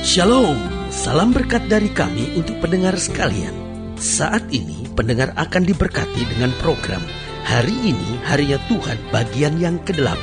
Shalom, salam berkat dari kami untuk pendengar sekalian. Saat ini pendengar akan diberkati dengan program Hari Ini Harinya Tuhan bagian yang ke-8.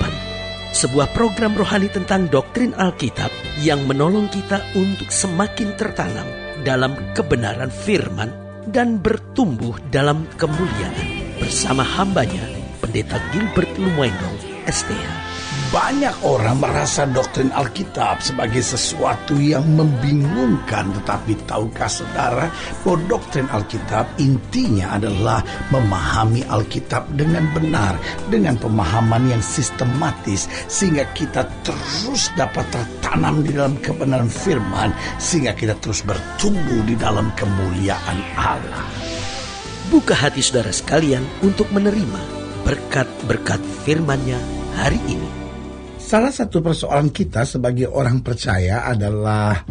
Sebuah program rohani tentang doktrin Alkitab yang menolong kita untuk semakin tertanam dalam kebenaran firman dan bertumbuh dalam kemuliaan. Bersama hambanya, Pendeta Gilbert Lumwendo, STH. Banyak orang merasa doktrin Alkitab sebagai sesuatu yang membingungkan. Tetapi tahukah saudara bahwa doktrin Alkitab intinya adalah memahami Alkitab dengan benar, dengan pemahaman yang sistematis, sehingga kita terus dapat tertanam di dalam kebenaran firman, sehingga kita terus bertumbuh di dalam kemuliaan Allah. Buka hati saudara sekalian untuk menerima berkat-berkat firman-Nya hari ini. Salah satu persoalan kita sebagai orang percaya adalah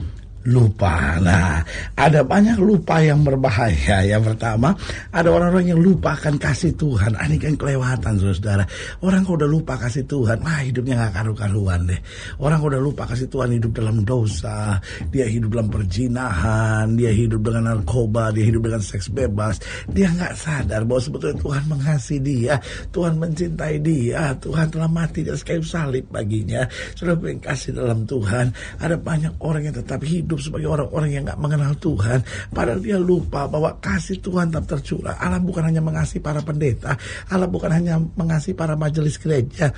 lupa. Nah, ada banyak lupa yang berbahaya. Yang pertama, ada orang-orang yang lupa akan kasih Tuhan. Ini kan kelewatan, saudara. Orang kalau udah lupa kasih Tuhan, hidupnya gak karu-karuan deh. Orang kalau udah lupa kasih Tuhan, hidup dalam dosa, dia hidup dalam perzinahan, dia hidup dengan narkoba, dia hidup dengan seks bebas. Dia gak sadar bahwa sebetulnya Tuhan mengasihi dia, Tuhan mencintai dia, Tuhan telah mati di atas kayu salib baginya. Saudara yang kasih dalam Tuhan, ada banyak orang yang tetap hidup sebagai orang-orang yang gak mengenal Tuhan, padahal dia lupa bahwa kasih Tuhan tetap tercurah. Allah bukan hanya mengasihi para pendeta, Allah bukan hanya mengasihi para majelis gereja,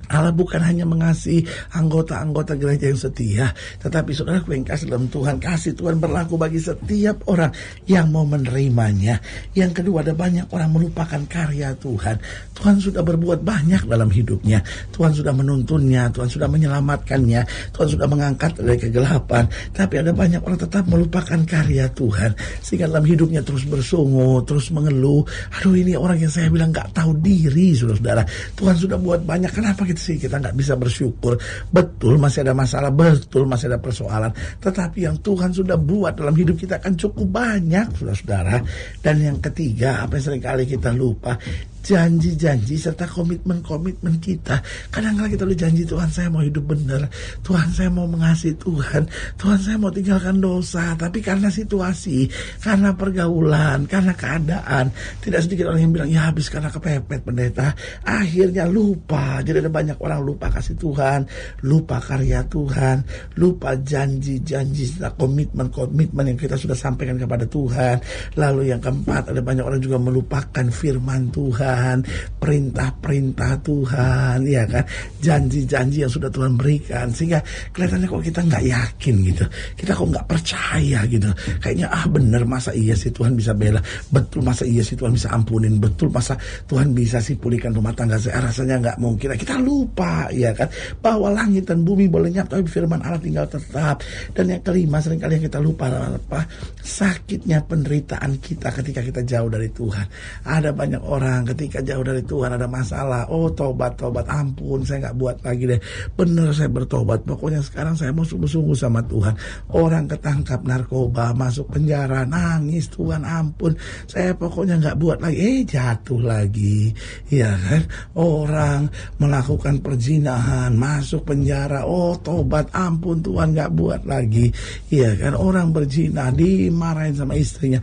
Allah bukan hanya mengasihi anggota-anggota gereja yang setia, tetapi saudara yang kasih dalam Tuhan, kasih Tuhan berlaku bagi setiap orang yang mau menerimanya. Yang kedua, ada banyak orang melupakan karya Tuhan. Tuhan sudah berbuat banyak dalam hidupnya, Tuhan sudah menuntunnya, Tuhan sudah menyelamatkannya, Tuhan sudah mengangkat dari kegelapan. Tapi ada banyak orang tetap melupakan karya Tuhan, sehingga dalam hidupnya terus bersungut, terus mengeluh. Aduh, ini orang yang saya bilang gak tahu diri, saudara. Tuhan sudah buat banyak, kenapa kita nggak bisa bersyukur? Betul masih ada masalah, betul masih ada persoalan, tetapi yang Tuhan sudah buat dalam hidup kita akan cukup banyak, saudara. Dan yang ketiga, apa yang seringkali kita lupa, janji-janji serta komitmen-komitmen kita. Kadang-kadang kita udah janji, Tuhan saya mau hidup benar, Tuhan saya mau mengasihi Tuhan, Tuhan saya mau tinggalkan dosa. Tapi karena situasi, karena pergaulan, karena keadaan, tidak sedikit orang yang bilang, ya habis karena kepepet pendeta, akhirnya lupa. Jadi ada banyak orang lupa kasih Tuhan, lupa karya Tuhan, lupa janji-janji serta komitmen-komitmen yang kita sudah sampaikan kepada Tuhan. Lalu yang keempat, ada banyak orang juga melupakan firman Tuhan, perintah-perintah Tuhan, ya kan, janji-janji yang sudah Tuhan berikan, sehingga kelihatannya kok kita nggak yakin gitu, kita kok nggak percaya gitu, kayaknya bener, masa iya sih Tuhan bisa bela, betul masa iya sih Tuhan bisa ampunin, betul masa Tuhan bisa sih pulihkan rumah tangga saya, rasanya nggak mungkin. Kita lupa, ya kan, bahwa langit dan bumi boleh lenyap tapi firman Allah tinggal tetap. Dan yang kelima, seringkali yang kita lupa apa? Sakitnya penderitaan kita ketika kita jauh dari Tuhan. Ada banyak orang ketika jauh dari Tuhan ada masalah, tobat, ampun, saya gak buat lagi deh, bener saya bertobat, pokoknya sekarang saya mau sungguh-sungguh sama Tuhan. Orang ketangkap narkoba, masuk penjara, nangis, Tuhan ampun, saya pokoknya gak buat lagi, jatuh lagi, ya kan. Orang melakukan perzinahan, masuk penjara, tobat, ampun, Tuhan gak buat lagi, ya kan. Orang berzina, dimarahin sama istrinya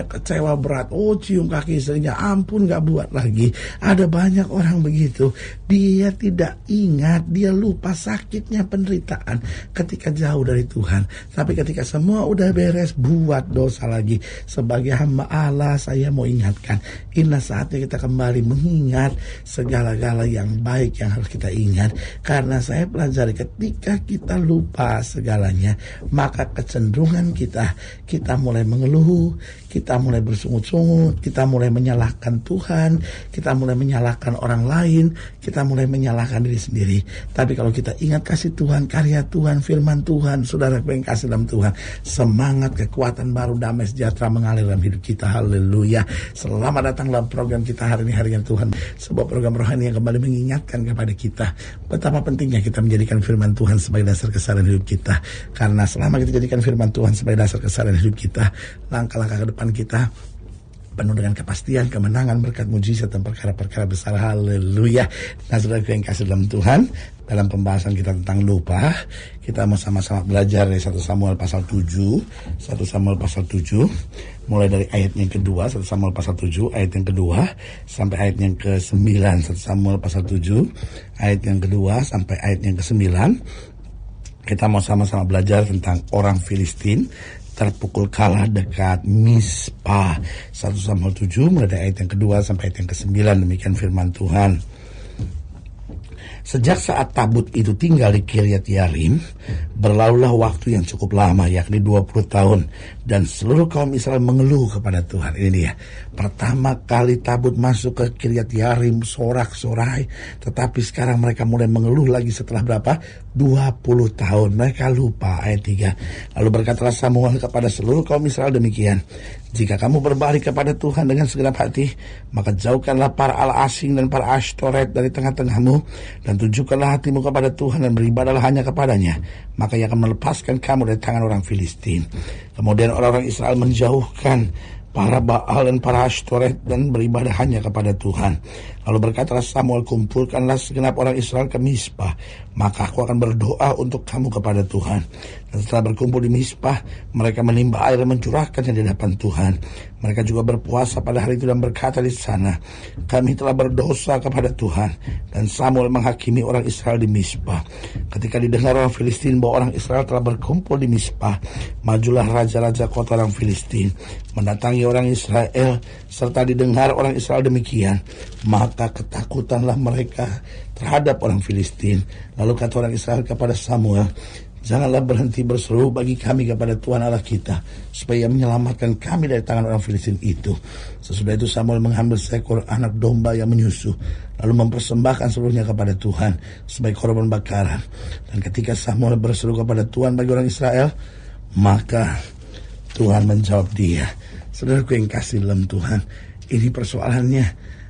kecewa berat, cium kaki istrinya, ampun gak buat lagi. Ada banyak orang begitu, dia tidak ingat, dia lupa sakitnya penderitaan ketika jauh dari Tuhan. Tapi ketika semua udah beres, buat dosa lagi. Sebagai hamba Allah, saya mau ingatkan, inilah saatnya kita kembali mengingat segala-gala yang baik yang harus kita ingat. Karena saya pelajari, ketika kita lupa segalanya, maka kecenderungan kita mulai mengeluh, kita mulai bersungut-sungut, kita mulai menyalahkan Tuhan, kita mulai menyalahkan orang lain, kita mulai menyalahkan diri sendiri. Tapi kalau kita ingat kasih Tuhan, karya Tuhan, firman Tuhan, saudara yang kasih dalam Tuhan, semangat, kekuatan baru, damai sejahtera mengalir dalam hidup kita. Haleluya. Selamat datang dalam program kita hari ini, Harian Tuhan, sebuah program rohani yang kembali mengingatkan kepada kita betapa pentingnya kita menjadikan firman Tuhan sebagai dasar keseharian hidup kita. Karena selama kita jadikan firman Tuhan sebagai dasar keseharian hidup kita, langkah-langkah ke depan kita penuh dengan kepastian, kemenangan, berkat, mujizat, dan perkara-perkara besar. Haleluya. Nah, saudaraku yang kasih dalam Tuhan, dalam pembahasan kita tentang lupa, kita mau sama-sama belajar dari 1 Samuel pasal 7, 1 Samuel pasal 7, mulai dari ayat yang kedua, 1 Samuel pasal 7, ayat yang kedua, sampai ayat yang ke-9, 1 Samuel pasal 7, ayat yang kedua, sampai ayat yang ke-9. Kita mau sama-sama belajar tentang orang Filistin terpukul kalah dekat Mispa. 1 Samuel 7, mulai dari ayat yang kedua sampai ayat yang ke-9, demikian firman Tuhan. Sejak saat tabut itu tinggal di Kiryat Yarim, berlalulah waktu yang cukup lama, yakni 20 tahun. Dan seluruh kaum Israel mengeluh kepada Tuhan. Ini dia, pertama kali tabut masuk ke Kiryat Yarim, sorak-sorai. Tetapi sekarang mereka mulai mengeluh lagi setelah berapa? 20 tahun. Mereka lupa, ayat 3. Lalu berkatalah Samuel kepada seluruh kaum Israel demikian, jika kamu berbalik kepada Tuhan dengan segenap hati, maka jauhkanlah para Allah asing dan para Ashtoret dari tengah-tengahmu, dan tunjukkanlah hatimu kepada Tuhan dan beribadahlah hanya kepadanya, maka ia akan melepaskan kamu dari tangan orang Filistin. Kemudian orang-orang Israel menjauhkan para Baal dan para Ashtoret dan beribadah hanya kepada Tuhan. Lalu berkatalah Samuel, kumpulkanlah segenap orang Israel ke Mispa, maka aku akan berdoa untuk kamu kepada Tuhan. Dan setelah berkumpul di Mispa, mereka menimba air dan mencurahkannya di hadapan Tuhan. Mereka juga berpuasa pada hari itu dan berkata di sana, kami telah berdosa kepada Tuhan. Dan Samuel menghakimi orang Israel di Mispa. Ketika didengar orang Filistin bahwa orang Israel telah berkumpul di Mispa, majulah raja-raja kota orang Filistin mendatangi orang Israel. Serta didengar orang Israel demikian, maka ketakutanlah mereka terhadap orang Filistin. Lalu kata orang Israel kepada Samuel, janganlah berhenti berseru bagi kami kepada Tuhan Allah kita, supaya menyelamatkan kami dari tangan orang Filistin itu. Sesudah itu Samuel mengambil seekor anak domba yang menyusu, lalu mempersembahkan seluruhnya kepada Tuhan sebagai korban bakaran. Dan ketika Samuel berseru kepada Tuhan bagi orang Israel, maka Tuhan menjawab dia. Saudaraku yang kasih dalam Tuhan, ini persoalannya.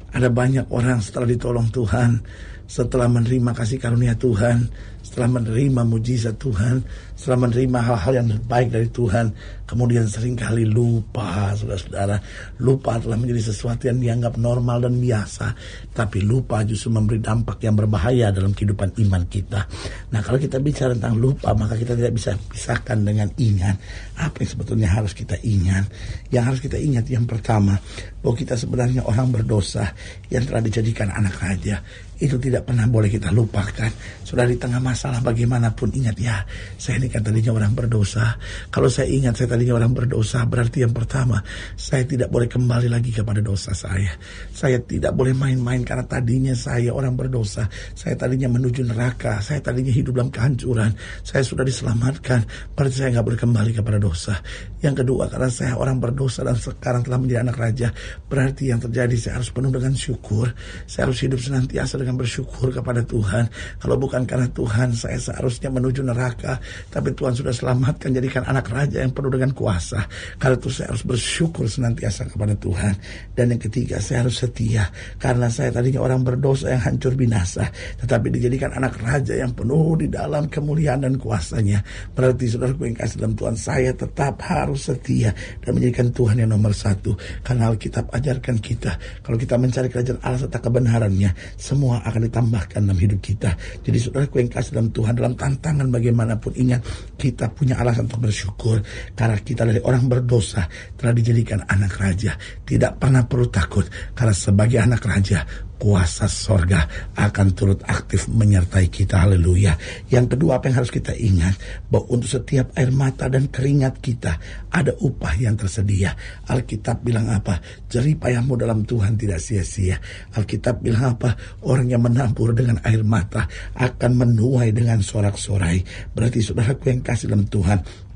Ada banyak orang setelah ditolong Tuhan, setelah menerima kasih karunia Tuhan, setelah menerima mujizat Tuhan, setelah menerima hal-hal yang baik dari Tuhan, kemudian seringkali lupa, saudara-saudara. Lupa telah menjadi sesuatu yang dianggap normal dan biasa, tapi lupa justru memberi dampak yang berbahaya dalam kehidupan iman kita. Nah, kalau kita bicara tentang lupa, maka kita tidak bisa pisahkan dengan ingat. Apa yang sebetulnya harus kita ingat? Yang harus kita ingat yang pertama, bahwa kita sebenarnya orang berdosa yang telah dijadikan anak raja. Itu tidak pernah boleh kita lupakan. Sudah di tengah masalah bagaimanapun, ingat ya, saya ini kan tadinya orang berdosa. Kalau saya ingat saya tadinya orang berdosa, berarti yang pertama, saya tidak boleh kembali lagi kepada dosa saya. Saya tidak boleh main-main karena tadinya saya orang berdosa. Saya tadinya menuju neraka. Saya tadinya hidup dalam kehancuran. Saya sudah diselamatkan, berarti saya nggak boleh kembali kepada dosa. Yang kedua, karena saya orang berdosa dan sekarang telah menjadi anak raja, berarti yang terjadi saya harus penuh dengan syukur. Saya harus hidup senantiasa dengan bersyukur kepada Tuhan. Kalau bukan karena Tuhan, saya seharusnya menuju neraka, tapi Tuhan sudah selamatkan, jadikan anak raja yang penuh dengan kuasa. Karena itu saya harus bersyukur senantiasa kepada Tuhan. Dan yang ketiga, saya harus setia, karena saya tadinya orang berdosa yang hancur binasa, tetapi dijadikan anak raja yang penuh di dalam kemuliaan dan kuasanya. Berarti saudaraku yang kasih dalam Tuhan, saya tetap harus setia dan menjadikan Tuhan yang nomor satu. Karena Alkitab ajarkan kita, kalau kita mencari kerajaan Allah serta kebenarannya, semua akan ditambahkan dalam hidup kita. Jadi saudaraku yang kasih dalam Tuhan, dalam tantangan bagaimanapun, ingat, kita punya alasan untuk bersyukur. Karena kita dari orang berdosa telah dijadikan anak raja. Tidak pernah perlu takut, karena sebagai anak raja, kuasa sorga akan turut aktif menyertai kita. Haleluya. Yang kedua, apa yang harus kita ingat, bahwa untuk setiap air mata dan keringat kita ada upah yang tersedia. Alkitab bilang apa? Jerih payahmu dalam Tuhan tidak sia-sia. Alkitab bilang apa? Orang yang menabur dengan air mata akan menuai dengan sorak-sorai. Berarti saudaraku yang kasih dalam Tuhan,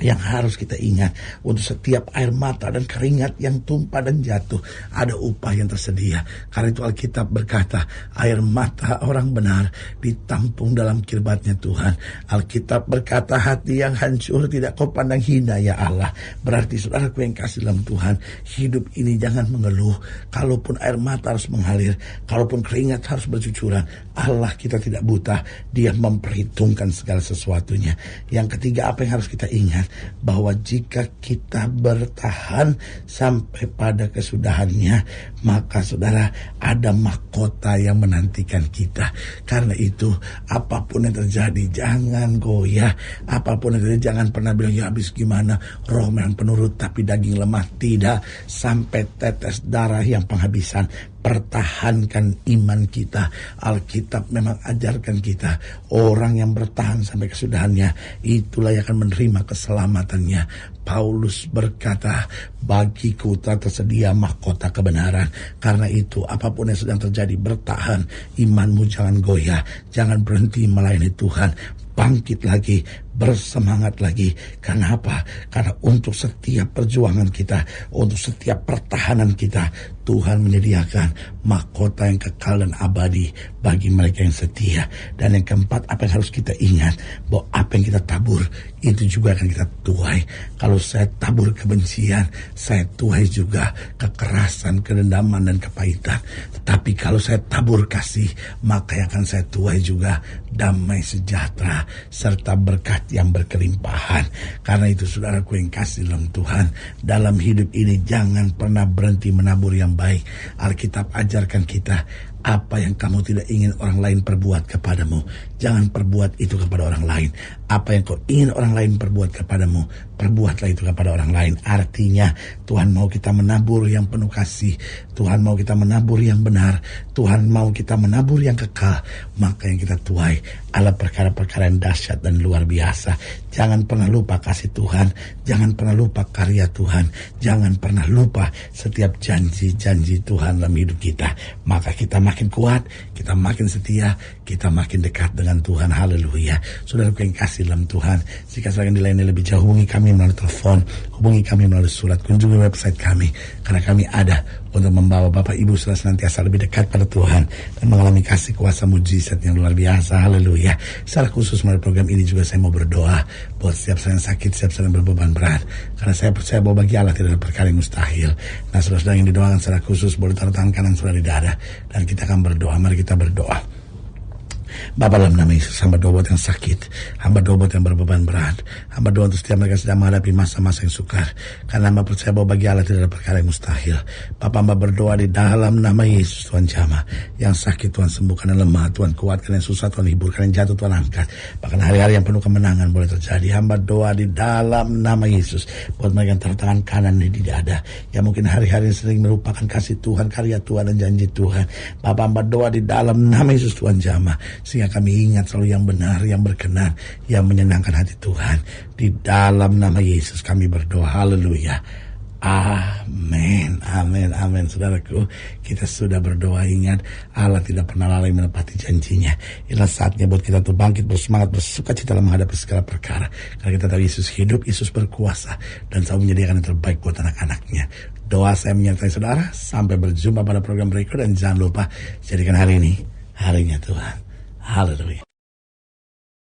yang harus kita ingat, untuk setiap air mata dan keringat yang tumpah dan jatuh, ada upah yang tersedia. Karena itu Alkitab berkata, air mata orang benar ditampung dalam kirbatnya Tuhan. Alkitab berkata, hati yang hancur tidak kau pandang hina ya Allah. Berarti saudaraku yang kasih dalam Tuhan, hidup ini jangan mengeluh. Kalaupun air mata harus mengalir, kalaupun keringat harus bercucuran, Allah kita tidak buta. Dia memperhitungkan segala sesuatunya. Yang ketiga, apa yang harus kita ingat, bahwa jika kita bertahan sampai pada kesudahannya, maka saudara, ada mahkota yang menantikan kita. Karena itu apapun yang terjadi jangan goyah, apapun yang terjadi jangan pernah bilang ya habis gimana, roh memang penurut tapi daging lemah. Tidak, sampai tetes darah yang penghabisan. Pertahankan iman kita. Alkitab memang ajarkan kita, orang yang bertahan sampai kesudahannya, itulah yang akan menerima keselamatannya. Paulus berkata, bagiku telah tersedia mahkota kebenaran. Karena itu apapun yang sedang terjadi, bertahan. Imanmu jangan goyah, jangan berhenti melayani Tuhan. Bangkit lagi, bersemangat lagi. Karena apa? Karena untuk setiap perjuangan kita, untuk setiap pertahanan kita, Tuhan menyediakan mahkota yang kekal dan abadi bagi mereka yang setia. Dan yang keempat, apa yang harus kita ingat, bahwa apa yang kita tabur itu juga akan kita tuai. Kalau saya tabur kebencian, saya tuai juga kekerasan, kedendaman, dan kepahitan. Tetapi kalau saya tabur kasih, maka yang akan saya tuai juga damai sejahtera serta berkat yang berkelimpahan. Karena itu saudaraku yang kasih dalam Tuhan, dalam hidup ini jangan pernah berhenti menabur yang baik. Alkitab ajarkan kita, apa yang kamu tidak ingin orang lain perbuat kepadamu, jangan perbuat itu kepada orang lain. Apa yang kau ingin orang lain perbuat kepadamu, perbuatlah itu kepada orang lain. Artinya Tuhan mau kita menabur yang penuh kasih, Tuhan mau kita menabur yang benar, Tuhan mau kita menabur yang kekal. Maka yang kita tuai adalah perkara-perkara yang dahsyat dan luar biasa. Jangan pernah lupa kasih Tuhan, jangan pernah lupa karya Tuhan, jangan pernah lupa setiap janji-janji Tuhan dalam hidup kita. Maka kita makin kuat, kita makin setia, kita makin dekat dengan Tuhan. Haleluya. Saudaraku yang kasih dalam Tuhan, jika saudara dilayani lebih jauh, hubungi kami melalui telepon, hubungi kami melalui surat, kunjungi website kami, karena kami ada untuk membawa Bapak Ibu saudara senantiasa lebih dekat pada Tuhan dan mengalami kasih kuasa mujizat yang luar biasa. Haleluya. Secara khusus melalui program ini juga saya mau berdoa buat setiap saya yang sakit, setiap saya yang berbeban berat, karena saya percaya bahwa bagi Allah tidak ada perkara yang mustahil. Nah, saudara-saudara yang didoakan secara khusus boleh taruh tangan kanan saudara di dada, dan kita akan berdoa. Mari kita berdoa. Bapa, dalam nama Yesus, hamba doa buat yang sakit, hamba doa buat yang berbeban berat, hamba doa untuk setiap mereka sedang menghadapi masa-masa yang sukar, karena hamba percaya bahwa bagi Allah tidak ada perkara yang mustahil. Bapa, hamba berdoa di dalam nama Yesus, Tuhan jamah yang sakit, Tuhan sembuhkan, yang lemah Tuhan kuatkan, yang susah Tuhan hiburkan, yang jatuh Tuhan angkat. Bahkan hari-hari yang penuh kemenangan boleh terjadi. Hamba doa di dalam nama Yesus buat mereka yang taruh tangan kanan di dada, yang mungkin hari-hari yang sering merupakan kasih Tuhan, karya Tuhan, dan janji Tuhan. Bapa, hamba doa di dalam nama Yesus, Tuhan jamah, sehingga kami ingat selalu yang benar, yang berkenan, yang menyenangkan hati Tuhan. Di dalam nama Yesus kami berdoa. Haleluya. Amin, amin, amin. Saudaraku, kita sudah berdoa. Ingat, Allah tidak pernah lalai menepati janjinya. Inilah saatnya buat kita untuk bangkit, bersemangat, bersuka cita dalam menghadapi segala perkara. Karena kita tahu Yesus hidup, Yesus berkuasa, dan selalu menyediakan yang terbaik buat anak-anaknya. Doa saya menyertai saudara. Sampai berjumpa pada program berikut, dan jangan lupa jadikan hari ini harinya Tuhan. Hallelujah.